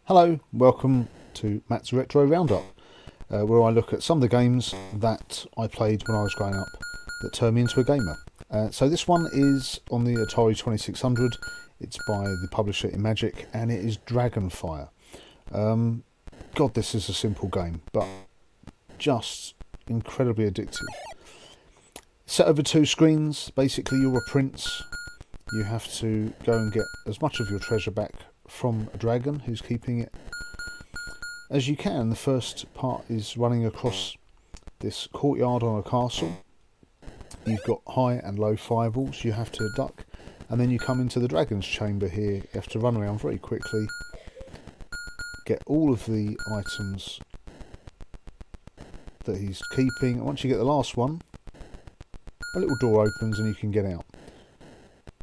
Hello, welcome to Matt's Retro Roundup, where I look at some of the games that I played when I was growing up that turned me into a gamer. So this one is on the Atari 2600. It's by the publisher Imagic, and it is Dragonfire. God, this is a simple game, but just incredibly addictive. Set over two screens. Basically, you're a prince. You have to go and get as much of your treasure back from a dragon who's keeping it as you can. The first part is running across this courtyard on a castle. You've got high and low fireballs you have to duck, and then you come into the dragon's chamber here. You have to run around very quickly, get all of the items that he's keeping, and once you get the last one, a little door opens and you can get out.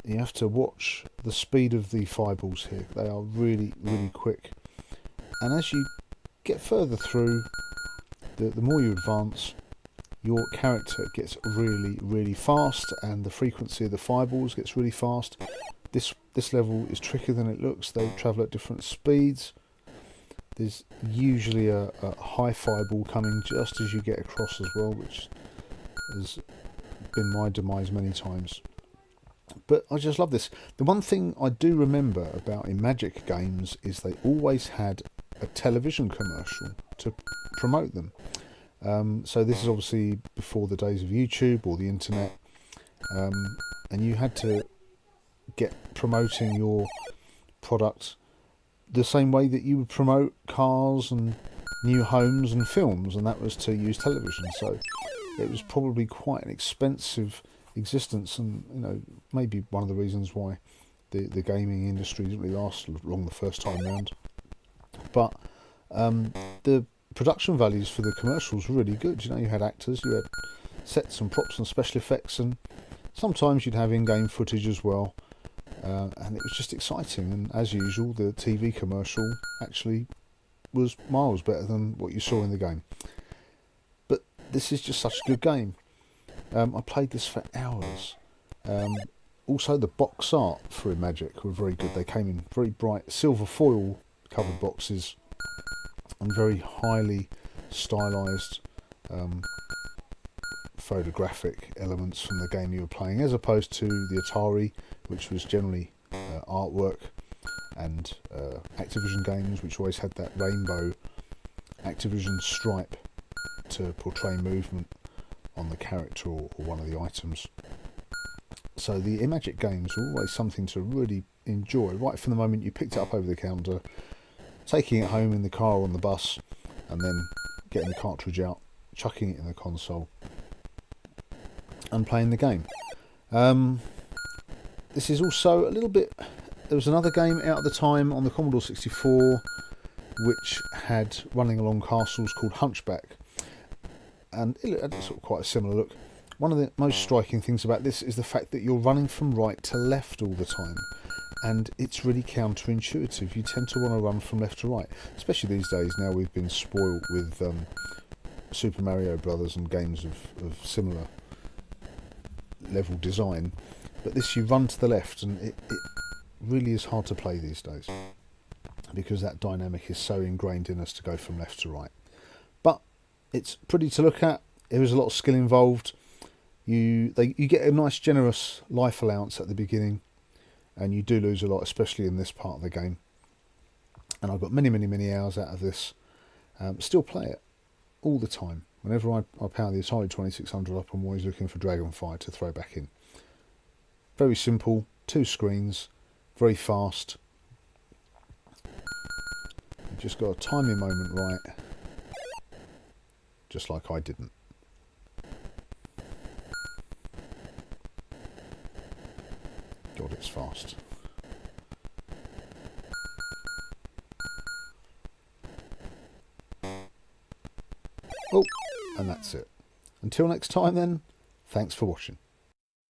You have to watch the speed of the fireballs here. They are really, really quick. And as you get further through, the more you advance, your character gets really, really fast, and the frequency of the fireballs gets really fast. This level is trickier than it looks. They travel at different speeds. There's usually a high fireball coming just as you get across as well, which has been my demise many times. But I just love this. The one thing I do remember about Imagic games is they always had a television commercial to promote them. So this is obviously before the days of YouTube or the internet, and you had to get promoting your product the same way that you would promote cars and new homes and films, and that was to use television. So it was probably quite an expensive existence, and maybe one of the reasons why the gaming industry didn't really last long the first time round. But the production values for the commercials were really good. You had actors, you had sets and props and special effects, and sometimes you'd have in-game footage as well, and it was just exciting. And as usual, the TV commercial actually was miles better than what you saw in the game. But this is just such a good game. I played this for hours. Also, the box art for Imagic were very good. They came in very bright silver foil covered boxes and very highly stylised photographic elements from the game you were playing, as opposed to the Atari, which was generally artwork, and Activision games, which always had that rainbow Activision stripe to portray movement on the character or one of the items. So the Imagic games were always something to really enjoy, right from the moment you picked it up over the counter, taking it home in the car or on the bus, and then getting the cartridge out, chucking it in the console, and playing the game. This is also a little bit... There was another game out at the time on the Commodore 64 which had running along castles called Hunchback, and it had sort of quite a similar look. One of the most striking things about this is the fact that you're running from right to left all the time, and it's really counterintuitive. You tend to want to run from left to right, especially these days. Now we've been spoiled with Super Mario Brothers and games of similar level design, but this, you run to the left, and it really is hard to play these days because that dynamic is so ingrained in us to go from left to right. But it's pretty to look at. There is a lot of skill involved. You get a nice generous life allowance at the beginning, and you do lose a lot, especially in this part of the game. And I've got many hours out of this. Still play it all the time. Whenever I power the Atari 2600 up, I'm always looking for Dragonfire to throw back in. Very simple, two screens, very fast. You've just got to time your moment right, just like I didn't. God, it's fast. Oh, and that's it. Until next time then, thanks for watching.